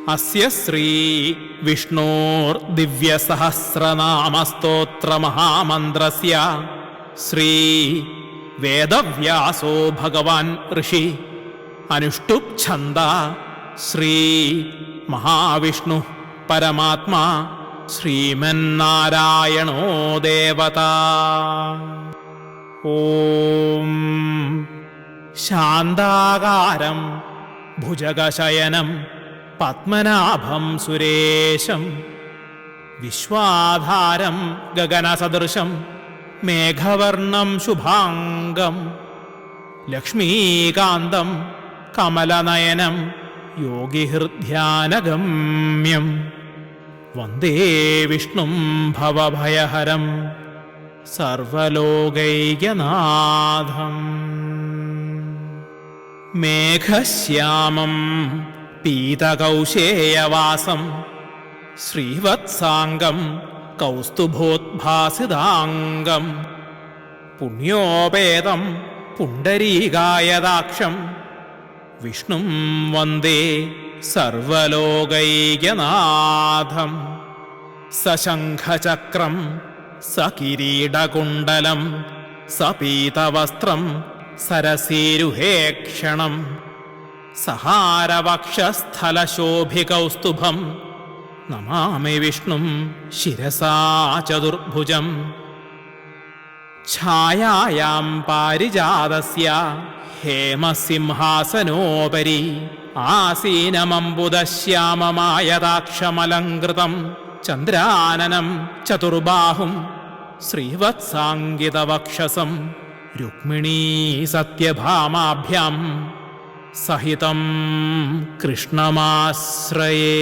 അസ്യ ശ്രീ വിഷ്ണോർ ദിവ്യസഹസ്രനാമസ്തോത്രമഹാമന്ത്രസ്യ ശ്രീ വേദവ്യാസോ ഭഗവാൻ ഋഷി അനുഷ്ടുപ് ഛന്ദ ശ്രീ മഹാവിഷ്ണു പരമാത്മാ ശ്രീമന്നാരായണോ ദേവത. ഓം ശാന്താകാരം ഭുജഗശയനം പത്മനാഭം സുരേശം വിശ്വാധാരം ഗഗനസദൃശം മേഘവർണം ശുഭാംഗം ലക്ഷ്മീകാന്തം കമലനയനം യോഗിഹൃദ്ധ്യാനഗമ്യം വന്ദേ വിഷ്ണും ഭവഭയഹരം സർവലോകൈകനാഥം. മേഘശ്യാമം പീതകൗശേയവാസം ശ്രീവത്സാംഗം കൗസ്തുഭോദ്ഭാസിതാംഗം പുണ്യോപേതം പുണ്ടരീകായതാക്ഷം വിഷ്ണും വന്ദേ സർവലോകൈകനാഥം. സശംഖചക്രം സകിരീടകുണ്ടലം സപീതവസ്ത്രം സരസീരുഹേക്ഷണം സഹാരവക്ഷസ്ഥലശോഭികൗസ്തുഭം നമാമി വിഷ്ണും ശിരസാ ചതുർഭുജം. ഛായായാം പാരിജാതസ്യ ഹേമസിംഹാസനോപരി ആസീനമംബുദശ്യാമമായതാക്ഷമലങ്കൃതം ചന്ദ്രാനനം ചതുർബാഹും ശ്രീവത്സാംഗിതവക്ഷസം രുക്മിണീ സത്യഭാമാഭ്യാം സഹിതം കൃഷ്ണമാശ്രയേ.